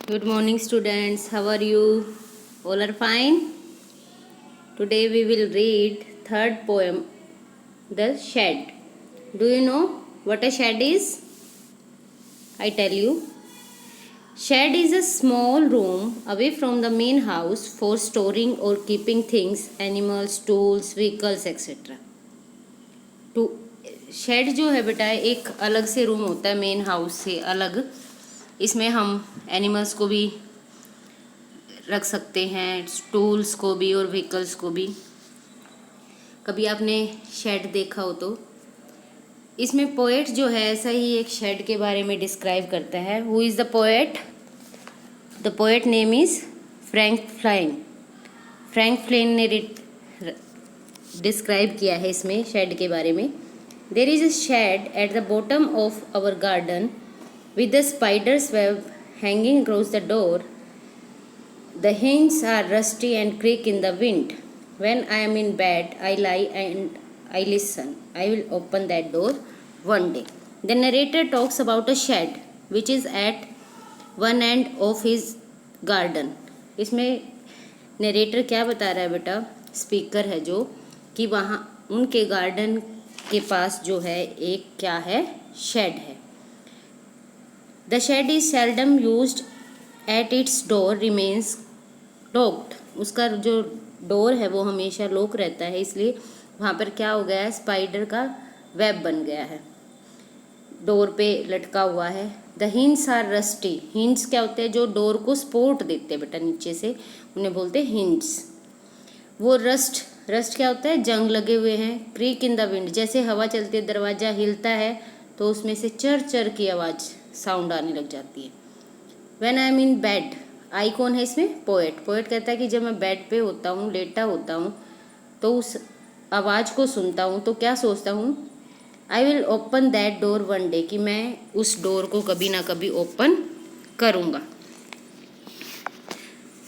Good morning, students. How are you? All are fine? Today we will read third poem, The Shed. Do you know what a shed is? I tell you. Shed is a small room away from the main house for storing or keeping things, animals, tools, vehicles, etc. To shed जो है बेटा एक अलग से room होता है main house से अलग। इसमें हम एनिमल्स को भी रख सकते हैं, टूल्स को भी और व्हीकल्स को भी। कभी आपने शेड देखा हो तो इसमें पोएट जो है ऐसा ही एक शेड के बारे में डिस्क्राइब करता है। Who is the poet? The poet name is Frank Flynn. Frank Flynn ने डिस्क्राइब किया है इसमें शेड के बारे में। There is a shed at the bottom of our garden with the spider's web hanging across the door. The hinges are rusty and creak in the wind. When I am in bed, I lie and I listen. I will open that door one day. The narrator talks about a shed which is at one end of his garden. इसमें narrator क्या बता रहा है बेटा? Speaker है जो कि वहाँ उनके गार्डन के पास जो है एक क्या है? शेड है. The shed is seldom used at its door remains locked. उसका जो डोर है वो हमेशा लॉक रहता है, इसलिए वहाँ पर क्या हो गया है? स्पाइडर का वेब बन गया है, डोर पे लटका हुआ है. The hinge are rusty. Hinge क्या होते हैं? जो डोर को सपोर्ट देते हैं बेटा नीचे से, उन्हें बोलते हैं हिंज. वो रस्ट क्या होता है? जंग लगे हुए हैं. Creek in the wind. जैसे हवा चलती है दरवाज़ा हिलता है तो उसमें से चर चर की आवाज़ साउंड आने लग जाती है. When I am in bed. आई कौन है इसमें? पोएट. पोएट कहता है कि जब मैं बेड पे होता हूँ, लेटा होता हूँ, तो उस आवाज़ को सुनता हूँ तो क्या सोचता हूँ? I will open that door one day, कि मैं उस डोर को कभी ना कभी ओपन करूँगा.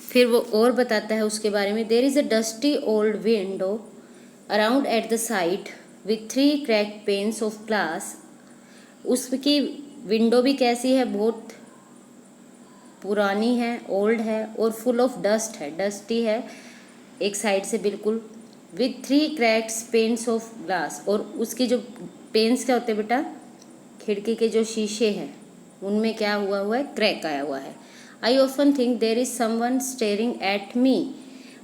फिर वो और बताता है उसके बारे में. There is a dusty old window around at the side with 3 crack panes of glass. उसकी विंडो भी कैसी है? बहुत पुरानी है, ओल्ड है और फुल ऑफ डस्ट है, डस्टी है एक साइड से बिल्कुल. With 3 cracks panes of glass. और उसकी जो पेन्स क्या होते हैं बेटा? खिड़की के जो शीशे हैं उनमें क्या हुआ है? क्रैक आया हुआ है. I often think there is someone staring at me.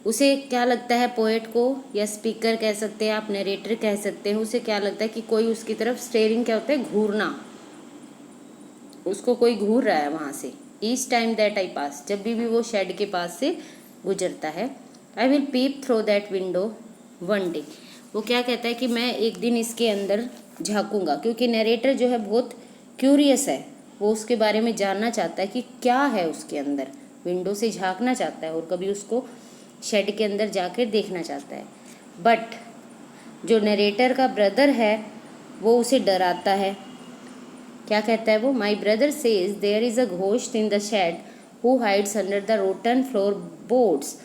उसे क्या लगता है? पोएट को, या स्पीकर कह सकते हैं आप, नरेटर कह सकते हैं, उसे क्या लगता है कि कोई उसकी तरफ, स्टेयरिंग क्या होता है? घूरना. उसको कोई घूर रहा है वहाँ से. ईच टाइम दैट आई पास. जब भी वो शेड के पास से गुजरता है. I will pep through that window one day. वो क्या कहता है कि मैं एक दिन इसके अंदर झाँकूंगा, क्योंकि नरेटर जो है बहुत क्यूरियस है. वो उसके बारे में जानना चाहता है कि क्या है उसके अंदर. विंडो से झाँकना चाहता है और कभी उसको शेड के अंदर जाकर देखना चाहता है. बट जो नरेटर का ब्रदर है वो उसे डराता है. क्या कहता है वो? My brother says there is a ghost in the shed who hides under the rotten floor boards.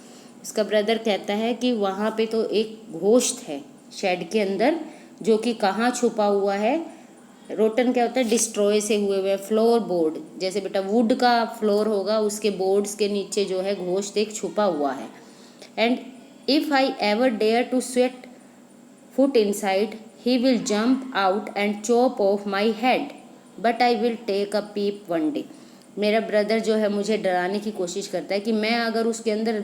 उसका ब्रदर कहता है कि वहाँ पे तो एक घोस्ट है शेड के अंदर, जो कि कहाँ छुपा हुआ है? रोटन क्या होता है? डिस्ट्रॉय से हुए फ्लोर बोर्ड. जैसे बेटा वुड का फ्लोर होगा, उसके बोर्ड्स के नीचे जो है घोस्ट एक छुपा हुआ है. And if I ever dare to set foot inside he will jump out and chop off my head. But I will take a peep one day. मेरा ब्रदर जो है मुझे डराने की कोशिश करता है कि मैं अगर उसके अंदर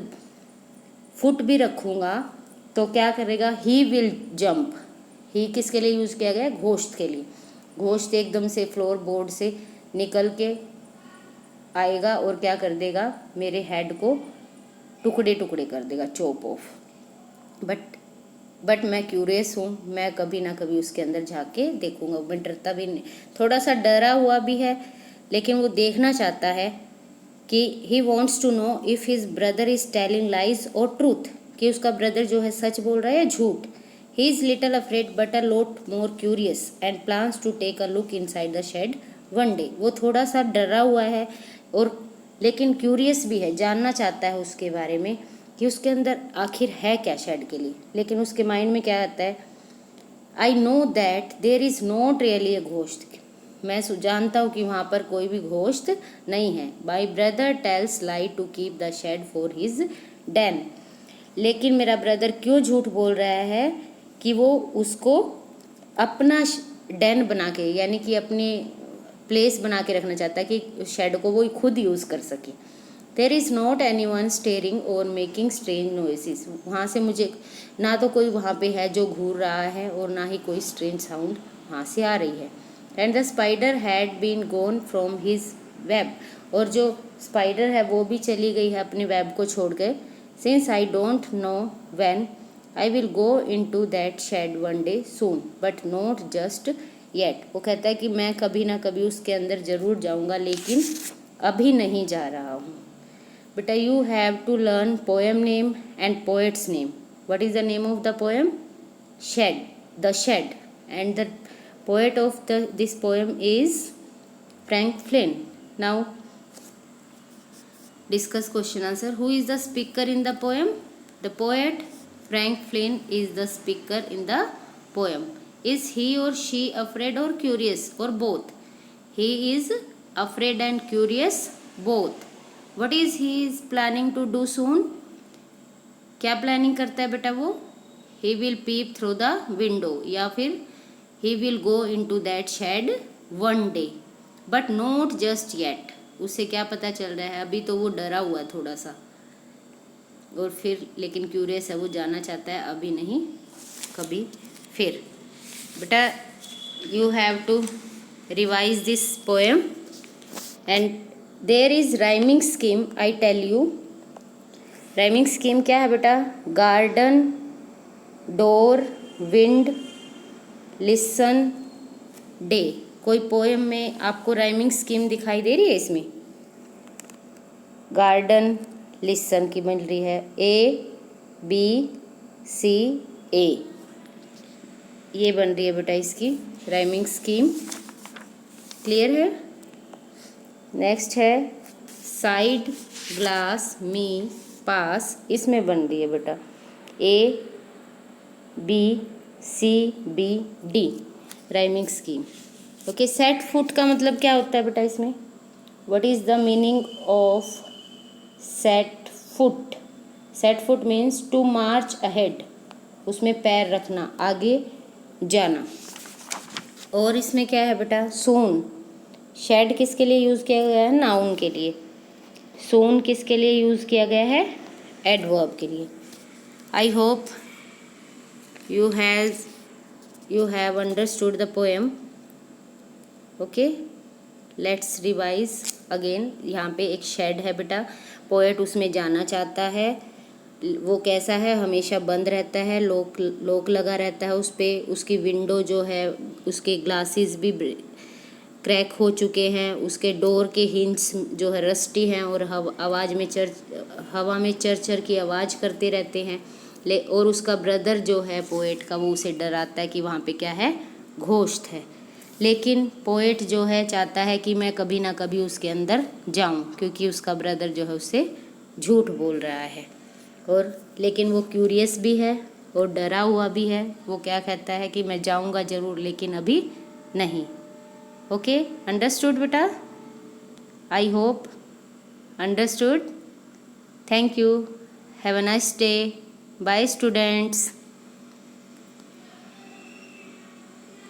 फुट भी रखूँगा तो क्या करेगा? He will jump. ही किसके लिए यूज़ किया गया? घोस्ट के लिए. घोस्ट एकदम से फ्लोर बोर्ड से निकल के आएगा और क्या कर देगा? मेरे हेड को टुकड़े टुकड़े कर देगा, चॉप ऑफ. बट मैं क्यूरियस हूँ, मैं कभी ना कभी उसके अंदर जाके देखूंगा. मैं डरता भी नहीं, थोड़ा सा डरा हुआ भी है, लेकिन वो देखना चाहता है कि he wants to know if his brother is telling lies और ट्रूथ, कि उसका ब्रदर जो है सच बोल रहा है या झूठ. He is little afraid but a lot more curious and plans to take a look inside the shed one day. वो थोड़ा सा डरा हुआ है और लेकिन क्यूरियस भी है, जानना चाहता है उसके बारे में कि उसके अंदर आखिर है क्या शेड के लिए. लेकिन उसके माइंड में क्या आता है? I know that there is not really a ghost. मैं जानता हूँ कि वहाँ पर कोई भी घोस्ट नहीं है। My brother tells lie to keep the shed for his den. लेकिन मेरा ब्रदर क्यों झूठ बोल रहा है कि वो उसको अपना डेन बना के, यानी कि अपनी प्लेस बना के रखना चाहता है कि शेड को वो खुद यूज़ कर सके। There is not any one steering और मेकिंग स्ट्रेंज नॉइसेस। वहाँ से मुझे ना तो कोई वहाँ पे है जो घूर रहा है और ना ही कोई स्ट्रेंज साउंड वहाँ से आ रही है। And the spider had been gone from his web. और जो स्पाइडर है वो भी चली गई है अपने वेब को छोड़ कर। Since I don't know when I will go in to that shed one day soon but not just yet. वो कहता है कि मैं कभी ना कभी उसके अंदर ज़रूर जाऊँगा, लेकिन अभी नहीं जा रहा हूँ। बेटा you have to learn poem name and poet's name. What is the name of the poem? Shed, the shed, and the poet of this poem is Frank Flynn. Now discuss question answer. Who is the speaker in the poem? The poet Frank Flynn is the speaker in the poem. Is he or she afraid or curious or both? He is afraid and curious both. What is he is planning to do soon? क्या planning करता है बेटा वो? He will peep through the window, या फिर he will go into that shed one day but not just yet. उसे क्या पता चल रहा है? अभी तो वो डरा हुआ है थोड़ा सा, और फिर लेकिन क्यूरियस है, वो जाना चाहता है, अभी नहीं कभी फिर। बेटा you have to revise this poem and there is rhyming scheme. I tell you rhyming scheme क्या है बेटा? Garden, door, wind, listen, day. कोई पोएम में आपको राइमिंग स्कीम दिखाई दे रही है? इसमें गार्डन, लिसन की मिल रही है, ए बी सी ए, ये बन रही है बेटा इसकी राइमिंग स्कीम। क्लियर है? नेक्स्ट है साइड, ग्लास, मी, पास। इसमें बन रही है बेटा A B C B D rhyming scheme. Okay, set foot का मतलब क्या होता है बेटा इसमें? What is the meaning of set foot? Set foot means to march ahead, उसमें पैर रखना, आगे जाना। और इसमें क्या है बेटा? सून। शेड किसके लिए यूज़ किया गया है? नाउन के लिए। सून किसके लिए यूज़ किया गया है? एडवर्ब के लिए। I hope you have understood the poem. Okay, let's revise again. यहाँ पे एक शेड है बेटा, पोएट उसमें जाना चाहता है। वो कैसा है? हमेशा बंद रहता है, लॉक लगा रहता है उस पर। उसकी विंडो जो है, उसके ग्लासेस भी क्रैक हो चुके हैं, उसके डोर के हिंज जो है रस्टी हैं और हवा में चर की आवाज़ करते रहते हैं। और उसका ब्रदर जो है पोएट का, वो उसे डराता है कि वहाँ पे क्या है? घोस्ट है। लेकिन पोएट जो है चाहता है कि मैं कभी ना कभी उसके अंदर जाऊँ, क्योंकि उसका ब्रदर जो है उससे झूठ बोल रहा है। और लेकिन वो क्यूरियस भी है और डरा हुआ भी है। वो क्या कहता है कि मैं जाऊँगा ज़रूर, लेकिन अभी नहीं। ओके, अंडरस्टूड बेटा? I hope understood. Thank you. Have a nice day. Bye students.